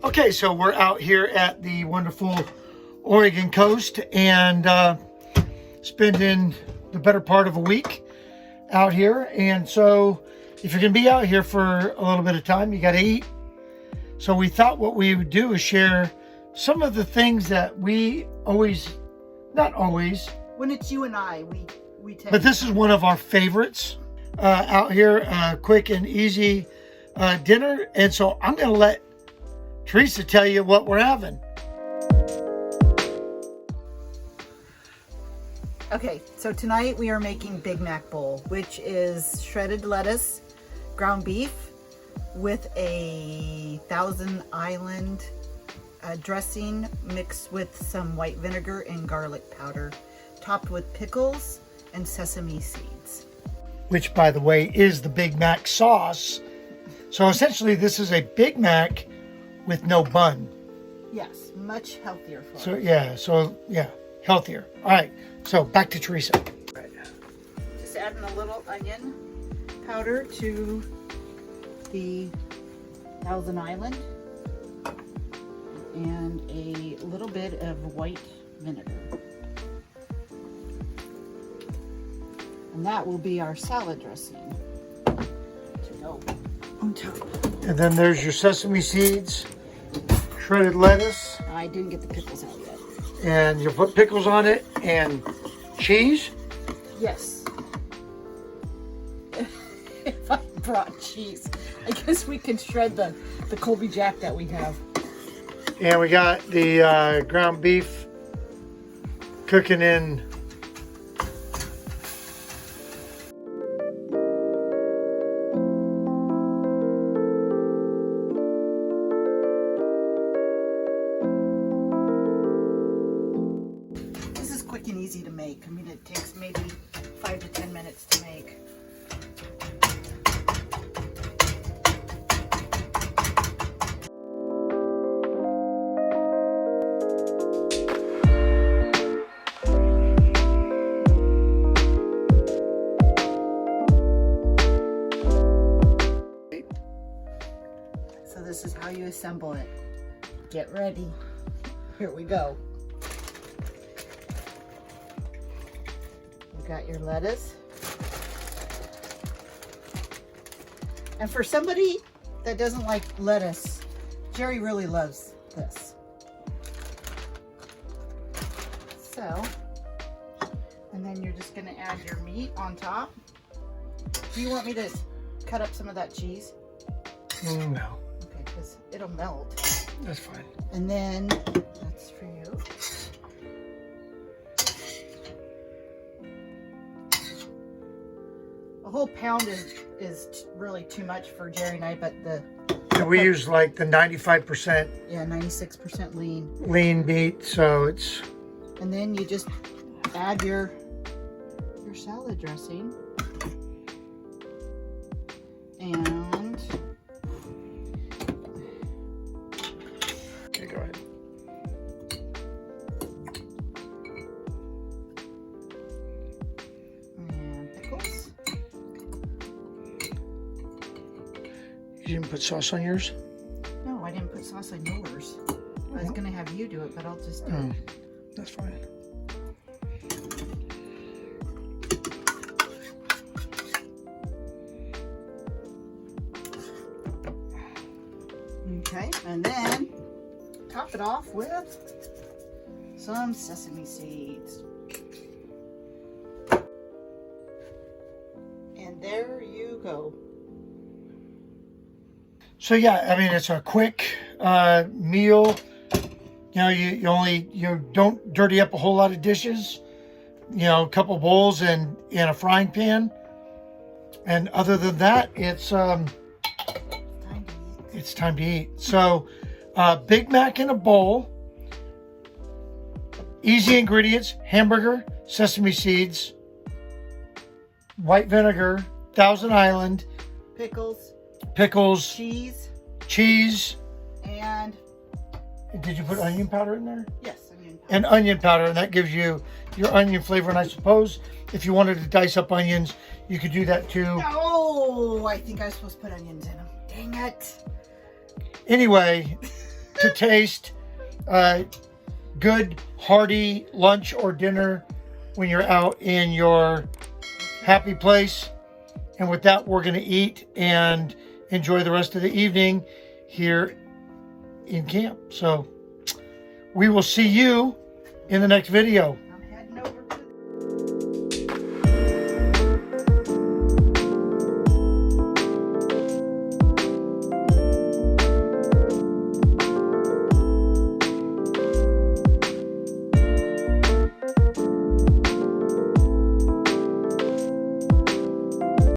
Okay, so we're out here at the wonderful Oregon coast and spending the better part of a week out here. And so if you're going to be out here for a little bit of time, you got to eat. So we thought what we would do is share some of the things that we always, not always, when it's you and I, we take. but this is one of our favorites out here, quick and easy dinner. And so I'm going to let Teresa tell you what we're having. Okay, so tonight we are making Big Mac Bowl, which is shredded lettuce, ground beef with a Thousand Island dressing mixed with some white vinegar and garlic powder, topped with pickles and sesame seeds. Which, by the way, is the Big Mac sauce. So essentially this is a Big Mac with no bun. Yes, much healthier for So us. yeah, healthier. All right, so back to Teresa. Just adding a little onion powder to the Thousand Island and a little bit of white vinegar. And that will be our salad dressing to go on top. And then there's your sesame seeds, shredded lettuce, I didn't get the pickles out yet. and you put pickles on it and cheese. Yes. If I brought cheese, I guess we can shred the Colby Jack that we have. And we got the ground beef cooking in. This is quick and easy to make. I mean, it takes maybe 5 to 10 minutes to make. So this is how you assemble it. Get ready. Here we go. You got your lettuce. And for somebody that doesn't like lettuce, Jerry really loves this. So, and then you're just gonna add your meat on top. Do you want me to cut up some of that cheese? No, Okay, because it'll melt. that's fine. And then, that's for you. A whole pound is really too much for Jerry and I, but And we use like the 95% 96% lean. lean meat, so it's. And then you just add your salad dressing. And Okay, go ahead. pickles. You didn't put sauce on yours? No, I didn't put sauce on yours. I was gonna have you do it, but I'll just do it. That's fine. Okay, and then top it off with some sesame seeds. And there you go. So yeah, I mean, it's a quick meal. You know, you don't dirty up a whole lot of dishes. You know, a couple bowls and in a frying pan. And other than that, it's time to eat. So, Big Mac in a bowl. Easy ingredients: hamburger, sesame seeds, white vinegar, Thousand Island, Pickles, pickles, cheese. and Did you put onion powder in there? yes, onion powder. And onion powder, and that gives you your onion flavor. And I suppose if you wanted to dice up onions, you could do that too. Oh, I think I was supposed to put onions in them. Dang it. Anyway, to taste good, hearty lunch or dinner when you're out in your happy place. And with that, we're going to eat and enjoy the rest of the evening here in camp. So we will see you in the next video.